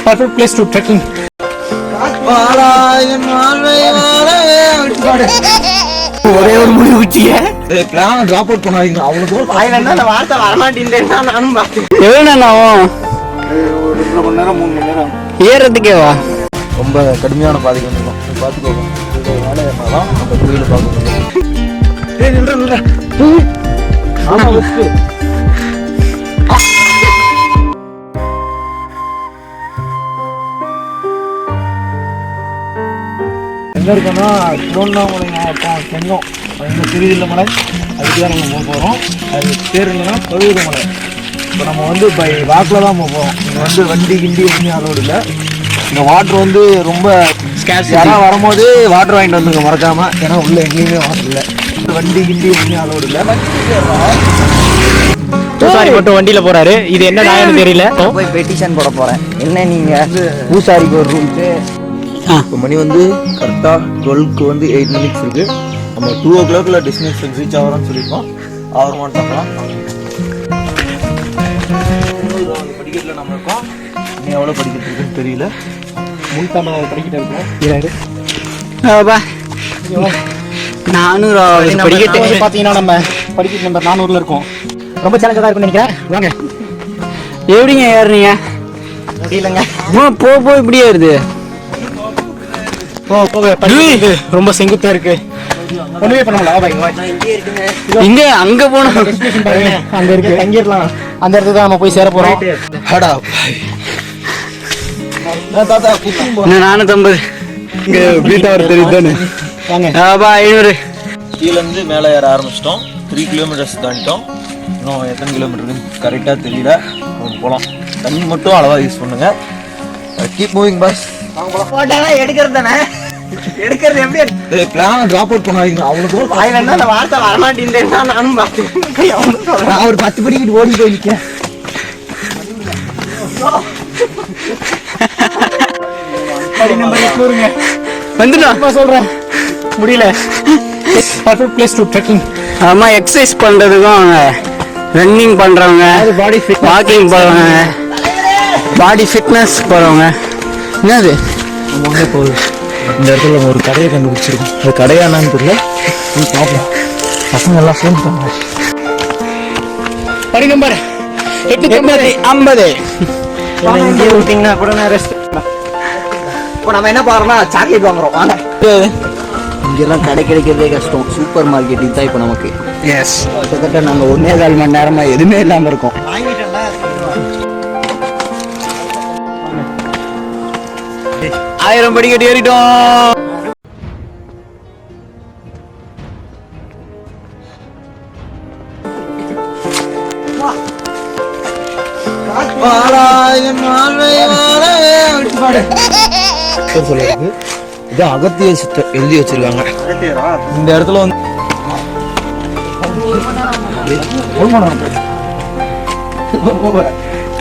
perfect place to trekking. ஒரே ஒரு முடிவு வச்சியே பிளான் டிராப் அவுட் பண்ணாதீங்க. அவ்வளவு வாயில இருந்தா அந்த வார்த்தை வரமாட்டேன்னு நானும் பார்த்தேன். எவ்வளவு ஆகும்? ஒரு 2 மணி நேரம் 3 மணி நேரம் ஏறதுக்கேவா? ரொம்ப கடுமையான பாதைக்கு வந்துடும். பார்த்துக்கோங்க. வேலை ஏறினாதான் அந்த கோயிலை பார்க்க முடியும். ஆமா வச்சு எங்கே இருக்கோன்னா திருவண்ணாமலை மாவட்டம் செங்கம் இந்த திருவில்லமலை அதுக்கு தான் நம்ம போக போகிறோம். அது பேர் என்னன்னா பர்வதமலை. இப்போ நம்ம வந்து பை வாக்கில் தான் போக போகிறோம். இங்கே வந்து வண்டி கிண்டி எதுவுமே அலோடு இல்லை. இந்த வாட்டர் வந்து ரொம்ப யாராவது வரும்போது வாட்டர் வாங்கிட்டு வந்துங்க மறக்காமல். ஏன்னா உள்ள எங்கேயுமே வாட்டர் இல்லை. வண்டி கிண்டி எதுவுமே அலோடு இல்லை. பூசாரி மட்டும் வண்டியில் போகிறாரு. இது என்ன நாயன்னு தெரியல. போய் பெட்டிஷன் போட போகிறேன். என்ன நீங்கள் பூசாரிக்கு ஒரு ரூல்ஸு. இப்போ மணி வந்து கரெக்டாக 12க்கு வந்து 8 minutes இருக்குது. நம்ம 2 o'clock டெஸ்டினேஷன் ரீச் ஆகிறோம்னு சொல்லியிருக்கோம். ஆகிறோமான்னு பார்க்கலாம். படிக்கட்டில் நம்ம இருக்கோம். இன்னும் எவ்வளோ படிக்கட்டு இருக்குன்னு தெரியல. 350 படிக்கிட்டு இருக்கோம். 400 படிக்கட்டு பார்த்தீங்கன்னா நம்ம படிக்கட்டு நம்பர் 400 இருக்கோம். ரொம்ப சேலஞ்சாக தான் இருக்குன்னு நினைக்கிறேன். வாங்க. எப்படிங்க ஏறுறீங்க? இல்லைங்க போ இப்படியே ஏறுது. ரொம்ப செங்குத்தா இருக்கு. ஒண்ணுமே பண்ண முடியல. இங்க அங்க போனோம். அங்க இருக்கு தங்கிடலாம். அந்த இடத்துக்கு தான் நம்ம போய் சேர போறோம். 450 இங்க பீட்டாவர் தெரியுதானே. வாங்க 500 கீழே இருந்து மேலே ஏற ஆரம்பிச்சிட்டோம். 3 kilometers தாண்டிட்டோம். இன்னும் எத்தனை கிலோமீட்டருக்கு கரெக்டாக தெரியல. போகலாம். தண்ணி மட்டும் அளவாக யூஸ் பண்ணுங்க. Keep moving boss. எடுக்கிறது தானே. எடுக்கிறது எப்படி பிளான் டிராப் அவுட் பண்ணாதீங்க. அவ்வளவு வாயில இருந்தா அந்த வார்த்தை வரமாட்டேன்னு நானும் பார்த்தேன். நான் ஒரு 10 படிக்கிட்டு ஓடி போய் நிற்கிறேன். வந்துட்டா சொல்றேன். முடியல. Perfect place to trekking. ஆமா எக்ஸசைஸ் பண்றதுக்கும் ரன்னிங் பண்றவங்க, பாடி ஃபிட், வாக்கிங் போறவங்க, பாடி ஃபிட்னஸ் போறவங்க. என்னது ஒன்றே போகுது. இந்த இடத்துல நம்ம ஒரு கடையை கண்டுபிடிச்சிருக்கோம். அது கடையானான்னு தெரியல. பார்ப்போம். பசங்க எல்லாம் சேர்ந்துட்டாங்க. படி நம்பர் 850. இங்கே விட்டீங்கன்னா கூட நான் ரெஸ்ட். இப்போ நம்ம என்ன பாருன்னா சாக்லேட் வாங்குறோம். வாங்க. இங்கெல்லாம் கடை கிடைக்கிறதே கஷ்டம். சூப்பர் மார்க்கெட் இதுதான் இப்போ நமக்கு. எஸ் கிட்டத்தட்ட நாங்கள் 1.25 மணி நேரமா எதுவுமே இல்லாமல் இருக்கோம். 1000 படிக்கட்டு ஏறிட்டோம். இது அகத்திய சித்தர் எழுதி வச்சிருக்காங்க. இந்த இடத்துல வந்து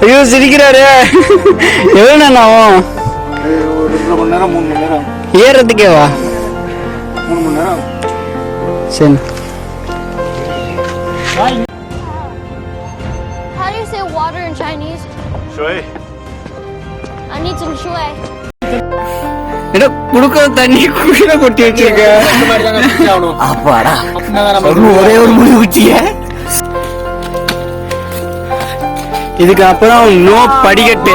ஐயோ சிரிக்கிறாரு. எவ்வளவு நேரம் ஆகும்? ஒரு 2 மணி நேரம் 3 மணி நேரம் ஏறதுக்கேவா? 3 மணி நேரம். சரி. How do you say water in Chinese? Shui. I need some shui. என்ன குடுக்க தண்ணி குடில கொட்டி வச்சிருக்க. அப்பாடா. ஒரே ஒரு முடிவு வச்சியே. இதுக்கு அப்புறம் நோ படிக்கட்டு.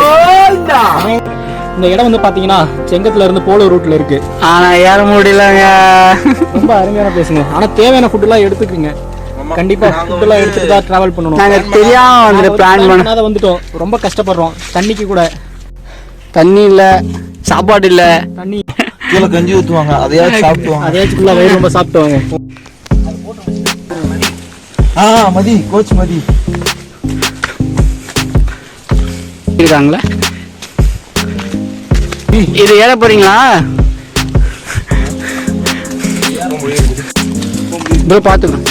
இந்த இடம் வந்து பாத்தீங்கன்னா செங்கத்துல இருந்து போலோ ரூட்ல இருக்கு. ஆனா ஏற முடியலங்க. ரொம்ப அருமையான பேசுங்க. ஆனா தேவையான ஃபுட் எல்லாம் எடுத்துக்கீங்க. கண்டிப்பா ஃபுட் எல்லாம் எடுத்துட்டு தான் டிராவல் பண்ணணும். நாங்க தெரியாம வந்து பிளான் பண்ணாத வந்துட்டோம். ரொம்ப கஷ்டப்படுறோம். தண்ணிக்கு கூட தண்ணி இல்ல, சாப்பாடு இல்ல. தண்ணி கீழே கஞ்சி ஊத்துவாங்க. அதையாச்சும் சாப்பிடுவாங்க. அதையாச்சும் வயிறு ரொம்ப சாப்பிட்டுவாங்க. மதி கோச் மதி இருக்காங்களா? இது ஏற போறீங்களா? பாத்துக்கணும்.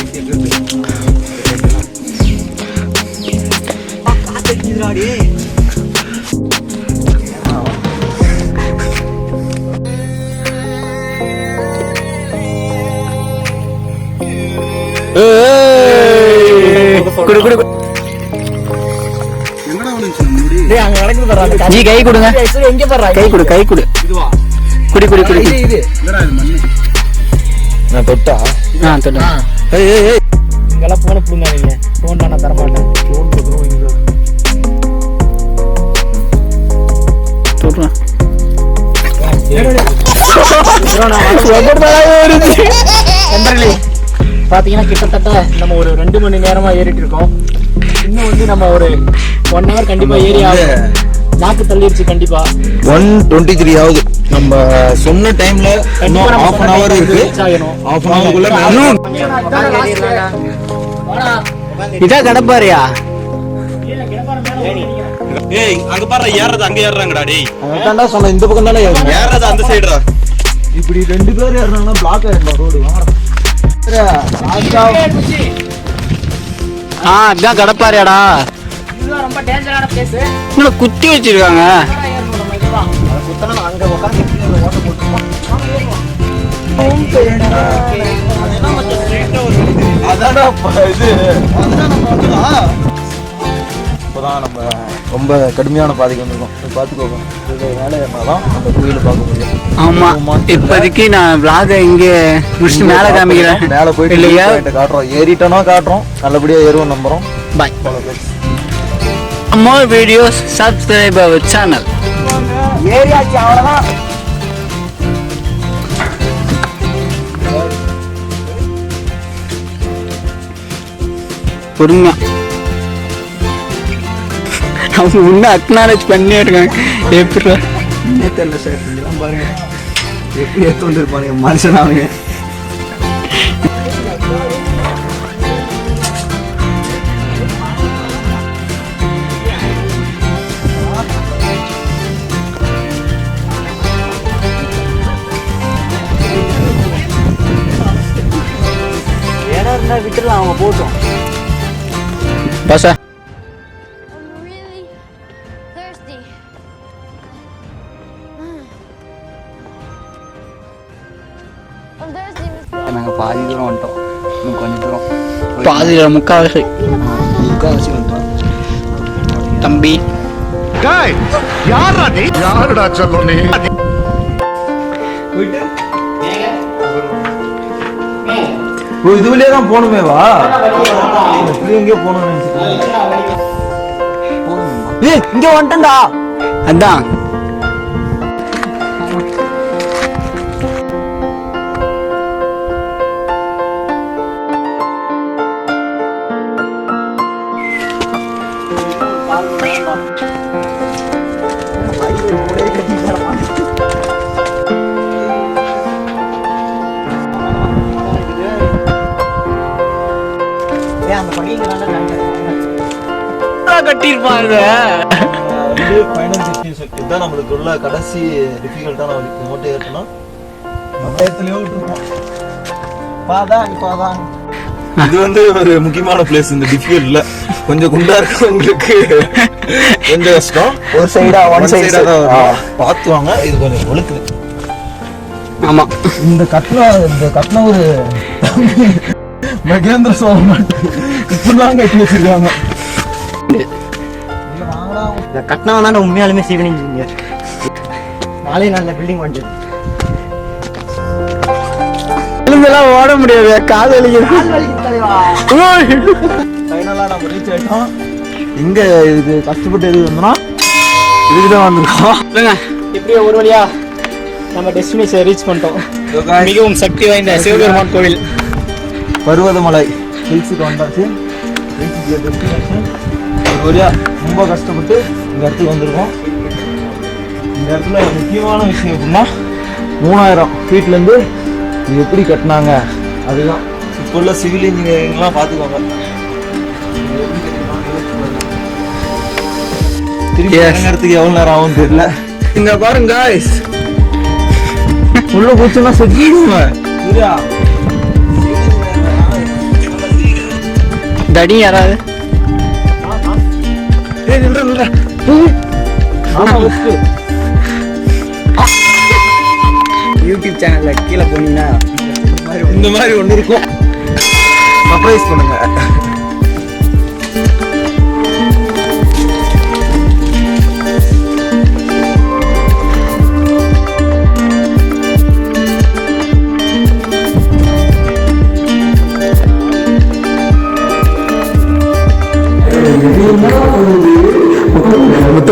குடு குடு. அங்க நீ கை கொடுங்க. கை கொடு, கை கொடு. குடி குடி குடி. நான் தொட்டா தொட்டா. இங்கெல்லாம் போன புடுங்காதீங்க. போன் நான் தர மாட்டேன். பாத்தீங்கன்னா கிட்டத்தட்ட நம்ம ஒரு 2 மணி நேரமா ஏறிட்டு இருக்கோம். இன்னும் வந்து நம்ம ஒரு 1 hour கண்டிப்பா ஏறி ஆகும். நாக்கு தள்ளிடுச்சு கண்டிப்பா. 1:23 ஆகுது. நம்ம சொன்ன டைம்ல இன்னும் half an hour இருக்கு. half an hour குள்ள இதா கடப்பாரியா? ஏய் அங்க பாரு ஏறது அங்க ஏறறாங்கடா டேய். அதான்டா சொன்ன இந்த பக்கம் தானே ஏறது அந்த சைடுடா. இப்படி 2 பேர் ஏறறாங்கன்னா பிளாக் ஆயிடும் ரோடு. இதான் கடப்பாரியாடா. இதுதான் ரொம்ப டேஞ்சரான பிளேஸ். இன்னும் குத்தி வச்சிருக்காங்க. அங்க உட்கார்ந்து ஓட்ட போட்டுருவோம். அதான்டா இது இப்போதான் நம்ம ரொம்ப கடுமையான பாதைக்கு வந்திருக்கோம். பார்த்துக்கோங்க. மேலே ஏறினாதான் அந்த கோயிலை பார்க்க முடியும். ஆமா, இப்போதைக்கு நான் vlog இங்க முடிச்சுட்டு மேலே காமிக்கிறேன். மேலே போயிட்டு இல்லையா காட்டுறோம். ஏறிட்டோம்னா காட்டுறோம். நல்லபடியா ஏறுவோம் நம்புறோம். பாய். More videos, subscribe our channel. ஏரியாச்சு அவ்வளவுதான். பொறுமையா அவங்க இன்னும் அக்னாலேஜ் பண்ணியே இருக்காங்க. எப்படி தெரியல சார். இதெல்லாம் பாருங்க எப்படி ஏற்று வந்துருப்பாங்க மனுஷன் அவங்க. விட்டுலாம் அவங்க போட்டோம். பாசா I'm really thirsty. I'm thirsty, Mr. நாங்கள் பாதி தூரம் வந்துட்டோம். இன்னும் கொஞ்சம் தூரம். பாதியில் முக்கால்வாசி வந்துட்டோம். தம்பி யாருடா சொல்லும் நீ? இது வழியா தான் போகணுமே வா. இப்படி எங்கேயோ போகணும்னு இங்க வந்துட்டா. அதான் கட்டிருப்பாங்க. ஃபைனல் டெஸ்டினேஷன் இதுதான் நம்மளுக்கு உள்ள கடைசி டிஃபிகல்ட்டான வழி. இது மட்டும் ஏற்றணும். மொத்தத்திலேயே விட்டுருப்போம். பாதான் இது வந்து ஒரு முக்கியமான பிளேஸ். இந்த டிஃபிகல்ட்ல கொஞ்சம் குண்டா இருக்கவங்களுக்கு கொஞ்சம் கஷ்டம். ஒரு சைடா ஒன் சைடா தான் பார்த்துவாங்க. இது கொஞ்சம் ஒழுக்குது. ஆமா, இந்த கட்டின ஒரு மகேந்திர சோழன் இப்படிதான் கட்டி வச்சிருக்காங்க. இந்த கட்டினவன் தான் உண்மையாலுமே சிவில் இன்ஜினியர். நாளே நல்ல பில்டிங் வந்து ஓட முடியாது. கால் வலிக்குது. ஃபைனலா நம்ம ரீச் ஆயிட்டோம். இங்க இதுக்கு கஷ்டப்பட்டு எது வந்தோம்னா இதுக்குதான் வந்திருக்கோம். இப்படியே ஒரு வழியா நம்ம டெஸ்டினேஷன் ரீச் பண்ணிட்டோம். மிகவும் சக்தி வாய்ந்த சிவபெருமான் கோவில் பர்வதமலை ஹில்ஸுக்கு வந்தாச்சு. ஒரு வழியா ரொம்ப கஷ்டப்பட்டு இந்த இடத்துக்கு வந்திருக்கோம். இந்த இடத்துல முக்கியமான விஷயம் எப்படின்னா 3000 ஃபீட்லேருந்து இது எப்படி கட்டினாங்க அதுதான். இப்போ உள்ள சிவில் இன்ஜினியரிங்லாம் பார்த்துக்கோங்க. திருப்பி இறங்கிறதுக்கு எவ்வளோ நேரம் ஆகும்னு தெரியல. இங்க பாருங்க உள்ள போச்சுன்னா செஞ்சுடுவேன். தடி யாராவது யூடியூப் சேனல்ல கீழே போனீங்கன்னா இந்த மாதிரி ஒண்ணு இருக்கும். சர்ப்ரைஸ் பண்ணுங்க.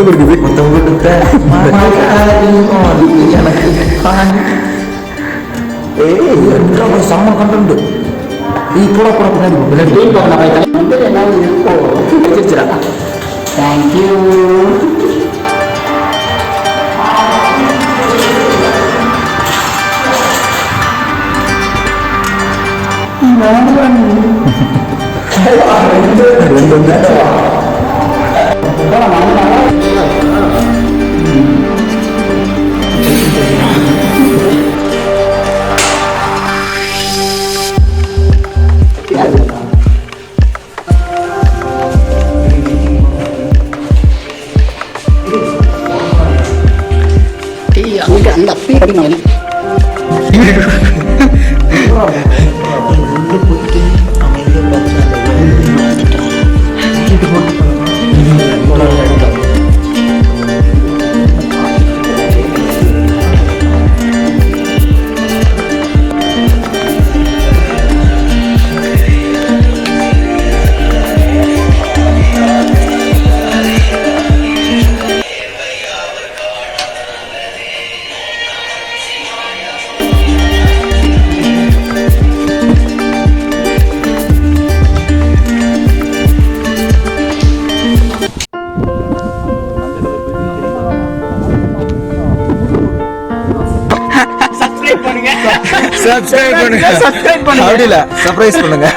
முத்தம் இருக்குது. மொத்தம் கொடுத்த எனக்கு செம்ம கண்டு நீ போட பின்னாடி தேங்க்யூ. அந்த அப்பே அடிக்கணும். சப்ஸ்கிரைப் பண்ணுங்க. அப்படி இல்ல, சர்ப்ரைஸ் பண்ணுங்க.